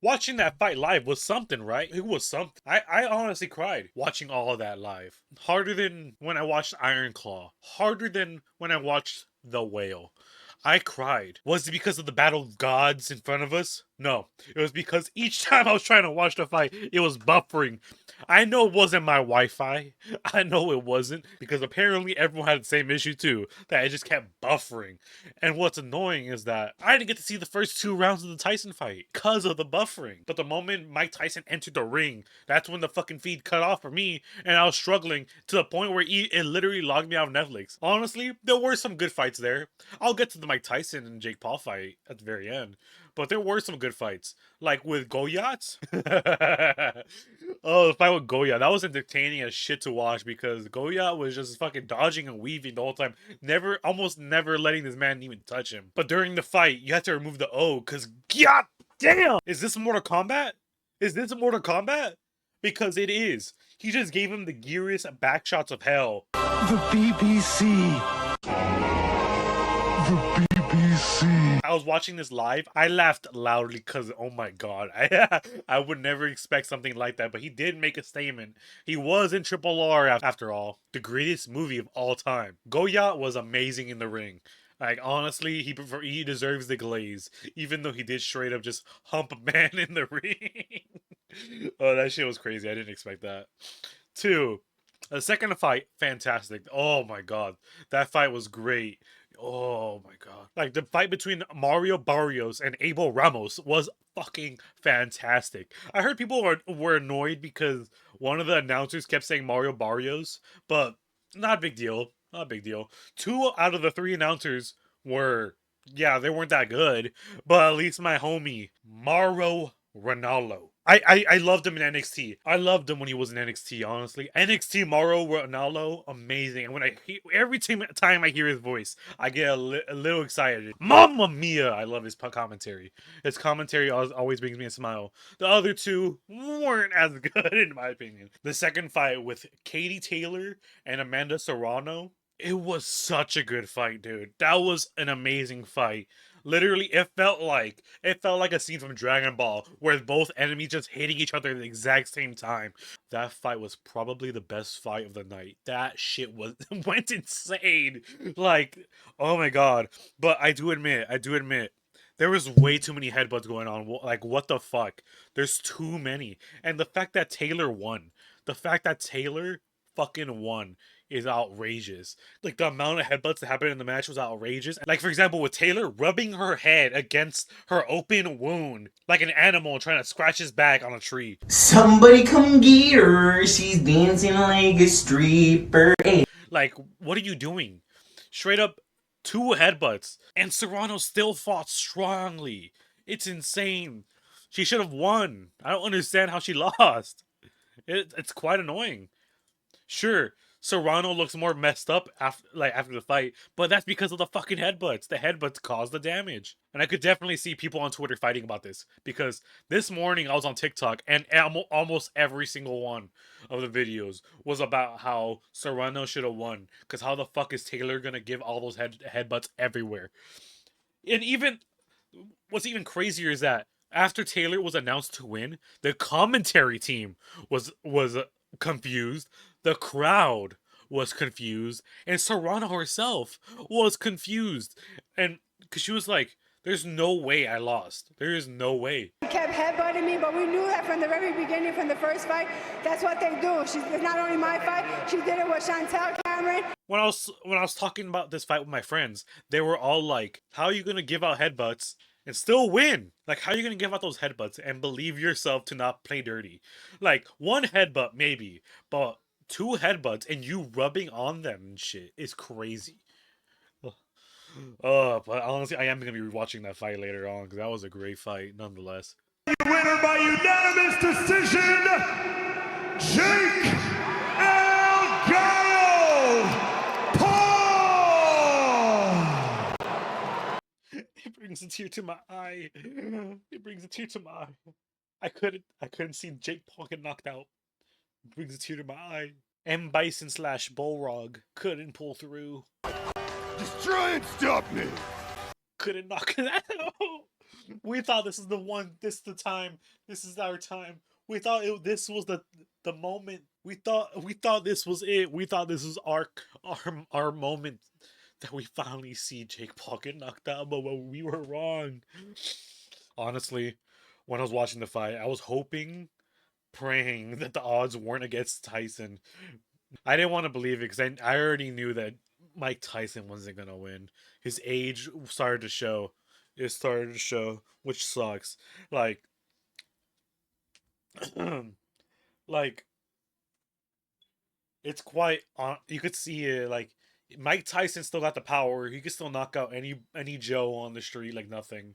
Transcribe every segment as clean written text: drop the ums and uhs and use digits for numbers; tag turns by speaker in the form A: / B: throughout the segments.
A: Watching that fight live was something, right? It was something. I honestly cried watching all of that live. Harder than when I watched Iron Claw. Harder than when I watched The Whale. I cried. Was it because of the battle of gods in front of us? No. It was because each time I was trying to watch the fight, it was buffering. I know it wasn't my Wi-Fi. I know it wasn't, because apparently everyone had the same issue too, that it just kept buffering. And what's annoying is that I didn't get to see the first 2 rounds of the Tyson fight because of the buffering. But the moment Mike Tyson entered the ring, that's when the fucking feed cut off for me, and I was struggling to the point where it literally logged me out of Netflix. Honestly, there were some good fights there. I'll get to the Mike Tyson and Jake Paul fight at the very end, but there were some good fights, like with Goyat. Oh, the fight with Goya, that was entertaining as shit to watch because Goya was just fucking dodging and weaving the whole time, almost never letting this man even touch him. But during the fight, you had to remove the O because god damn, is this Mortal Kombat? Is this Mortal Kombat? Because it is. He just gave him the geariest backshots of hell.
B: The BBC. The BBC.
A: I was watching this live. I laughed loudly because, oh my god, I would never expect something like that. But he did make a statement. He was in Triple R after all. The greatest movie of all time. Goya was amazing in the ring. Like, honestly, he deserves the glaze. Even though he did straight up just hump a man in the ring. Oh, that shit was crazy. I didn't expect that. 2. The second fight, fantastic. Oh my god. That fight was great. Oh my god. Like, the fight between Mario Barrios and Abel Ramos was fucking fantastic. I heard people were annoyed because one of the announcers kept saying Mario Barrios, but not a big deal. Not a big deal. 2 out of the 3 announcers were, yeah, they weren't that good, but at least my homie, Mauro Ronaldo. I loved him in NXT. I loved him when he was in NXT, honestly. NXT Mauro Ronaldo, amazing. And every time I hear his voice, I get a little excited. Mamma mia! I love his commentary. His commentary always brings me a smile. The other 2 weren't as good, in my opinion. The second fight with Katie Taylor and Amanda Serrano, it was such a good fight, dude. That was an amazing fight. Literally, it felt like a scene from Dragon Ball where both enemies just hitting each other at the exact same time. That fight was probably the best fight of the night. That shit went insane. Like, oh my god. But I do admit, there was way too many headbutts going on. Like, what the fuck? There's too many. And the fact that Taylor won. The fact that Taylor fucking won is outrageous. Like, the amount of headbutts that happened in the match was outrageous. Like, for example, with Taylor rubbing her head against her open wound like an animal trying to scratch his back on a tree.
C: Somebody come get her, she's dancing like a stripper. Hey.
A: Like, what are you doing? Straight up 2 headbutts, and Serrano still fought strongly. It's insane. She should have won. I don't understand how she lost. It's quite annoying. Sure, Serrano looks more messed up after the fight, but that's because of the fucking headbutts. The headbutts caused the damage. And I could definitely see people on Twitter fighting about this, because this morning I was on TikTok and almost every single one of the videos was about how Serrano should have won, because how the fuck is Taylor gonna give all those headbutts everywhere? And what's even crazier is that after Taylor was announced to win, the commentary team was confused, the crowd was confused, and Serrano herself was confused. And because she was like, there's no way I lost. There is no way.
D: He kept headbutting me, but we knew that from the very beginning, from the first fight. That's what they do. It's not only my fight. She did it with Chantel Cameron.
A: When I was talking about this fight with my friends, they were all like, how are you going to give out headbutts and still win? Like, how are you going to give out those headbutts and believe yourself to not play dirty? Like, 1 headbutt maybe, but 2 headbutts and you rubbing on them and shit is crazy. But honestly, I am going to be rewatching that fight later on, because that was a great fight nonetheless.
B: Winner by unanimous decision, Jake El Gallo Paul.
A: It brings a tear to my eye. It brings a tear to my eye. I couldn't see Jake Paul get knocked out. It brings a tear to my eye. M. Bison / Bullrog couldn't pull through.
B: Just try and stop me.
A: Couldn't knock it out. We thought this is the one. This is the time. This is our time. We thought this was the moment. We thought this was it. We thought this was our moment that we finally see Jake Paul get knocked out. But we were wrong. Honestly, when I was watching the fight, I was hoping, praying that the odds weren't against Tyson. I didn't want to believe it because I already knew that Mike Tyson wasn't gonna win. His age started to show. It started to show, which sucks. Like, like it's quite on. You could see it. Like Mike Tyson still got the power. He could still knock out any Joe on the street like nothing.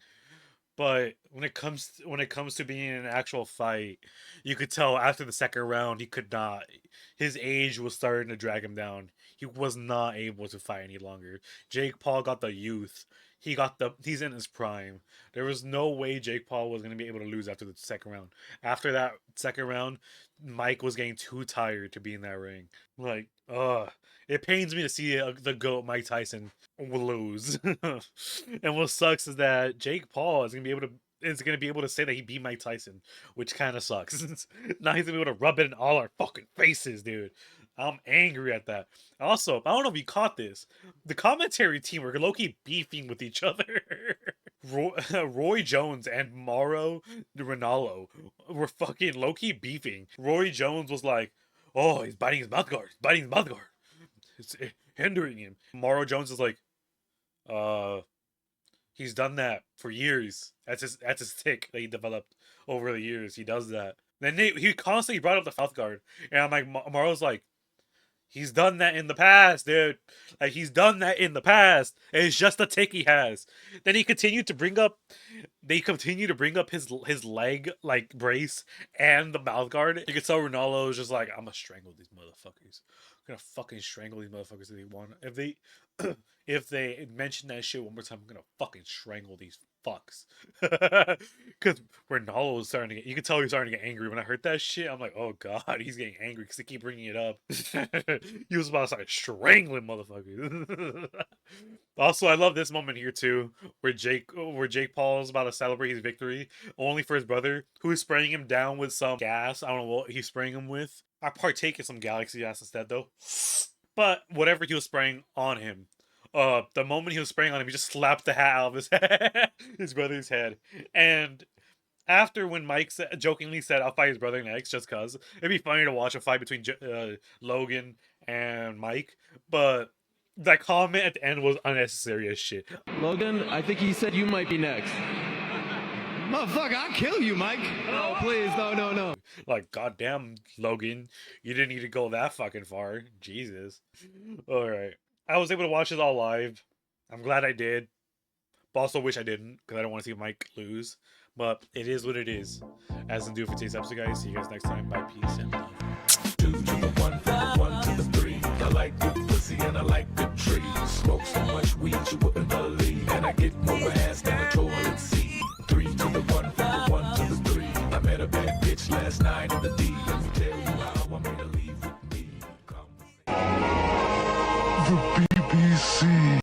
A: But when it comes to being in an actual fight, you could tell after the second round he could not. His age was starting to drag him down. He was not able to fight any longer. Jake Paul got the youth. He's in his prime. There was no way Jake Paul was gonna be able to lose after the second round. After that second round, Mike was getting too tired to be in that ring. Like, it pains me to see the GOAT Mike Tyson will lose. And what sucks is that Jake Paul is gonna be able to say that he beat Mike Tyson, which kind of sucks. Now he's gonna be able to rub it in all our fucking faces, dude. I'm angry at that. Also, I don't know if you caught this. The commentary team were low-key beefing with each other. Roy Jones and Mauro Ranallo were fucking low-key beefing. Roy Jones was like, "Oh, he's biting his mouth guard. He's biting his mouth guard. It's hindering him." Mauro Jones is like, he's done that for years. That's his tick that he developed over the years. He does that. Then he constantly brought up the mouth guard, and I'm like, Mauro's like, he's done that in the past, dude. Like, he's done that in the past. It's just a tick he has. Then he continued to bring up. They continue to bring up his leg like brace and the mouth guard. You can tell Ronaldo is just like, I'm gonna strangle these motherfuckers. I'm gonna fucking strangle these motherfuckers if they want. If they mention that shit one more time, I'm gonna fucking strangle these fucks. Because Ronaldo was starting to get, you could tell he's starting to get angry. When I heard that shit, I'm like, oh god, he's getting angry because they keep bringing it up. He was about to start strangling motherfuckers. Also, I love this moment here too, where Jake Paul is about to celebrate his victory, only for his brother, who is spraying him down with some gas. I don't know what he's spraying him with. I partake in some Galaxy gas instead, though. But whatever he was spraying on him, the moment he was spraying on him, he just slapped the hat out of his head, his brother's head. And after when Mike jokingly said, "I'll fight his brother next," just cause it'd be funny to watch a fight between Logan and Mike, but that comment at the end was unnecessary as shit.
E: Logan, I think he said you might be next.
B: Motherfucker, I'll kill you, Mike.
E: No, please, no.
A: Like, goddamn, Logan, you didn't need to go that fucking far. Jesus. All right. I was able to watch it all live. I'm glad I did. But also wish I didn't, because I don't want to see Mike lose. But it is what it is. As in do for today's episode, guys. See you guys next time. Bye, peace, and love.
F: 2 to the 1, from the 1 to the 3. I like good pussy and I like good trees. Smoke so much weed you wouldn't believe. And I get more ass than a toilet seat. 3 to the 1, from the 1 to the 3. I met a bad bitch last night in the D. Let me tell